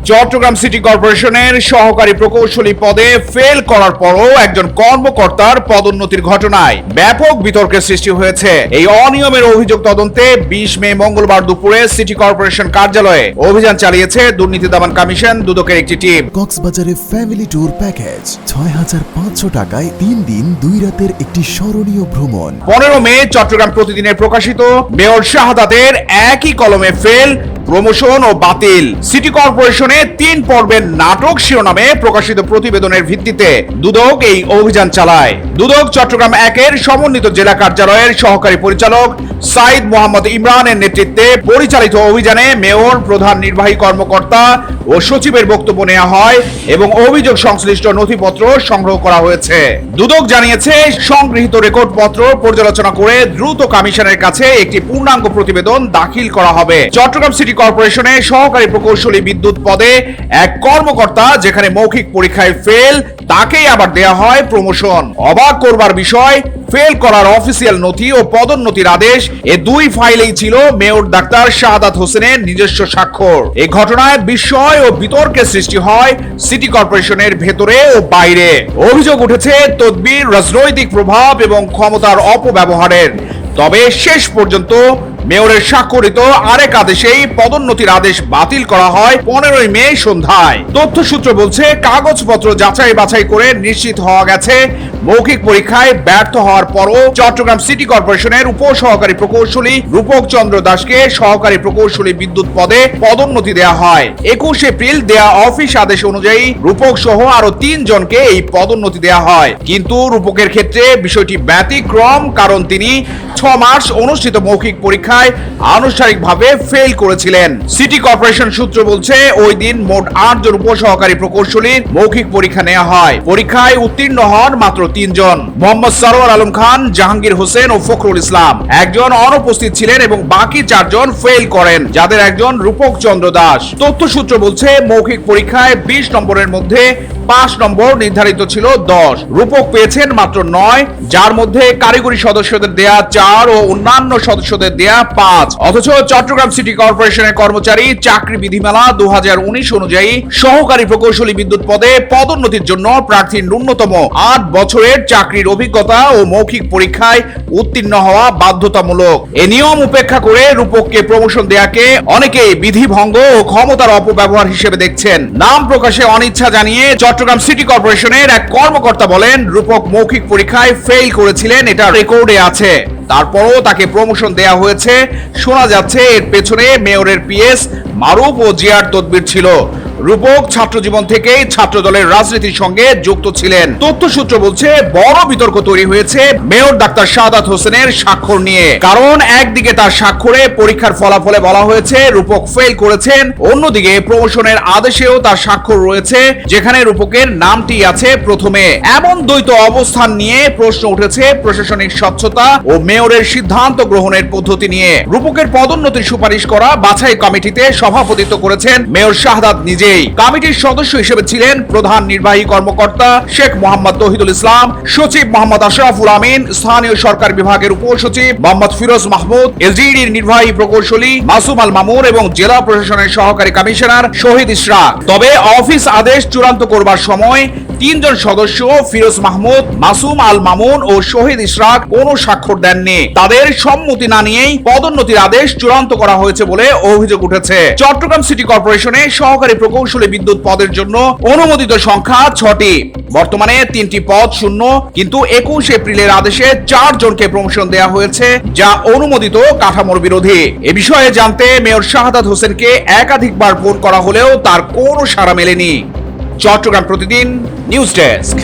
Chittagong city কর্পোরেশনের সহকারী প্রকৌশলী পদে ফেল করার পরও একজন কর্মকর্তার পদোন্নতির ঘটনায় ব্যাপক বিতর্কের সৃষ্টি হয়েছে। এই অনিয়মের অভিযোগ তদন্তে 20 মে মঙ্গলবার দুপুরে সিটি কর্পোরেশন কার্যালয়ে অভিযান চালিয়েছে দুর্নীতি দমন কমিশন দুদকের একটি টিম। কক্সবাজারে ফ্যামিলি ট্যুর প্যাকেজ ৬,৫০০ টাকায় ৩ দিন 2 রাতের একটি স্মরণীয় ভ্রমণ। 15 মে চট্টগ্রাম প্রতিদিনের প্রকাশিত মেয়র শাহাদাতের একই কলমে ফেল, প্রমোশন ও বাতিল। সিটি কর্পোরেশনে 3 পর্বের নাটক শিরোনামে প্রকাশিত প্রতিবেদনের ভিত্তিতে দুদক এই অভিযান চালায়। দুদক চট্টগ্রাম 1-এর সমন্বিত জেলা কার্যালয়ের সহকারী পরিচালক সাইদ মোহাম্মদ ইমরানের নেতৃত্বে পরিচালিত অভিযানে মেয়র, প্রধান নির্বাহী কর্মকর্তা ও সচিবের বক্তব্য নেওয়া হয় এবং অভিযোগ সংশ্লিষ্ট নথিপত্র সংগ্রহ করা হয়েছে। দুদক জানিয়েছে, সংগৃহীত রেকর্ডপত্র পর্যালোচনা করে দ্রুত কমিশনের কাছে একটি পূর্ণাঙ্গ প্রতিবেদন দাখিল করা হবে। চট্টগ্রাম সিটি কর্পোরেশনে সহকারী প্রকৌশলী বিদ্যুৎ পদে এক কর্মকর্তা যেখানে মৌখিক পরীক্ষায় ফেল, তাকেই আবার দেয়া হয় প্রমোশন। অবাক করবার বিষয়, ফেল করার অফিসিয়াল নথি ও পদোন্নতির আদেশ এ 2 ফাইলেই ছিল মেয়র ডাক্তার শাহাদাত হোসেনের নিজস্ব স্বাক্ষর। এই ঘটনায় বিস্ময় ও বিতর্কের সৃষ্টি হয় সিটি কর্পোরেশনের ভেতরে ও বাইরে। অভিযোগ উঠেছে তদবির, রাজনৈতিক প্রভাব এবং ক্ষমতার অপব্যবহারের। তবে শেষ পর্যন্ত মেয়রের স্বাক্ষরিত আরেক আদেশেই পদোন্নতির আদেশ বাতিল করা হয় 15 মে সন্ধ্যায়। তথ্যসূত্র বলছে, কাগজপত্র যাচাই বাছাই করে নিশ্চিত হওয়া গেছে মৌখিক পরীক্ষায় ব্যর্থ হওয়ার পরও চট্টগ্রাম সিটি কর্পোরেশনের উপসহকারী প্রকৌশলী রূপক চন্দ্র দাসকে সহকারী প্রকৌশলী বিদ্যুৎ পদে পদোন্নতি দেওয়া হয়। 21 এপ্রিল দেয়া অফিস আদেশ অনুযায়ী রূপক সহ আরো 3 জনকে এই পদোন্নতি দেওয়া হয়। কিন্তু রূপকের ক্ষেত্রে বিষয়টি ব্যতিক্রম, কারণ তিনি 6 মার্চ অনুষ্ঠিত মৌখিক পরীক্ষায় আনুষ্ঠানিকভাবে ফেল করেছিলেন। সিটি কর্পোরেশন সূত্র বলছে, ওই দিন মোট 8 জন উপসহকারী প্রকৌশলীর মৌখিক পরীক্ষা নেওয়া হয়। পরীক্ষায় উত্তীর্ণ হন মাত্র 3 জন। মোহাম্মদ সরওয়ার আলম খান, জাহাঙ্গীর হোসেন ও ফখরুল ইসলাম। একজন অনুপস্থিত ছিলেন এবং বাকি 4 জন ফেল করেন, যাদের একজন রূপক চন্দ্র দাস। তথ্যসূত্র বলছে, মৌখিক পরীক্ষায় 20 নম্বরের মধ্যে 5 নম্বর নির্ধারিত ছিল 10। রূপক পেয়েছেন মাত্র 9, যার মধ্যে কারিগরি সদস্যদের দেয়া 4 ও অন্যান্য সদস্যদের দেয়া 5। অথচ চট্টগ্রাম সিটি কর্পোরেশনের কর্মচারী চাকরি বিধিমালা 2019 অনুযায়ী সহকারী প্রকৌশলী বিদ্যুৎ পদে পদোন্নতির জন্য প্রার্থীর ন্যূনতম 8 বছরের চাকরির অভিজ্ঞতা ও মৌখিক পরীক্ষায় উত্তীর্ণ হওয়া বাধ্যতামূলক। এ নিয়ম উপেক্ষা করে রূপককে প্রমোশন দেয়াকে অনেকেই বিধিভঙ্গ ও ক্ষমতার অপব্যবহার হিসেবে দেখছেন। নাম প্রকাশে অনিচ্ছা জানিয়ে চট্টগ্রাম সিটি কর্পোরেশনের এক কর্মকর্তা বলেন, রূপক মৌখিক পরীক্ষায় ফেল করেছিলেন, এটা রেকর্ডে আছে। তারপরও তাকে প্রমোশন দেয়া হয়েছে। শোনা যাচ্ছে এর পেছনে মেয়রের পিএস মারুফ ও জিয়ার তদবির ছিল। রূপক ছাত্র জীবন থেকেই ছাত্র দলের রাজনীতির সঙ্গে যুক্ত ছিলেন। তথ্যসূত্র বলছে, বড় বিতর্ক তৈরি হয়েছে মেয়র ডাক্তার শাহাদাত হোসেনের স্বাক্ষর নিয়ে। কারণ একদিকে তার স্বাক্ষরে পরীক্ষার ফলাফলে বলা হয়েছে রূপক ফেল করেছেন, অন্যদিকে প্রমোশনের আদেশেও তার স্বাক্ষর রয়েছে, যেখানে রূপকের নামটি আছে প্রথমে। এমন দ্বৈত অবস্থান নিয়ে প্রশ্ন উঠেছে প্রশাসনিক স্বচ্ছতা ও মেয়রের সিদ্ধান্ত গ্রহণের পদ্ধতি নিয়ে। রূপকের পদোন্নতির সুপারিশ করা বাছাই কমিটিতে সভাপতিত্ব করেছেন মেয়র শাহাদাত নিজে। কমিটির সদস্য হিসেবে ছিলেন প্রধান নির্বাহী কর্মকর্তা শেখ মোহাম্মদ তৌহিদুল ইসলাম, সচিব মোহাম্মদ আশরাফুল আমিন, স্থানীয় সরকার বিভাগের উপসচিব মোহাম্মদ ফিরোজ মাহমুদ, এসডিডির নির্বাহী প্রকৌশলী মাসুম আল মামুন এবং জেলা প্রশাসনের সহকারী কমিশনার শহীদ ইশরাক। তবে অফিস আদেশ চূড়ান্ত করবার সময় 3 জন সদস্য ফিরোজ মাহমুদ, মাসুম আল মামুন ও শহীদ ইশরাক কোনো স্বাক্ষর দেননি। তাদের সম্মতি না নিয়েই পদোন্নতির আদেশ চূড়ান্ত করা হয়েছে বলে অভিযোগ উঠেছে। চট্টগ্রাম সিটি কর্পোরেশনে সহকারী প্রকৌশলী বিদ্যুৎ পদের জন্য অনুমোদিত সংখ্যা 6টি। বর্তমানে 3টি পদ শূন্য, কিন্তু 21 এপ্রিলের আদেশে 4 জনকে প্রমোশন দেওয়া হয়েছে, যা অনুমোদিত কাঠামোর বিরোধী। এ বিষয়ে জানতে মেয়র শাহাদাত হোসেনকে একাধিকবার ফোন করা হলেও তার কোনো সাড়া মেলেনি। চট্টগ্রাম প্রতিদিন নিউজ ডেস্ক।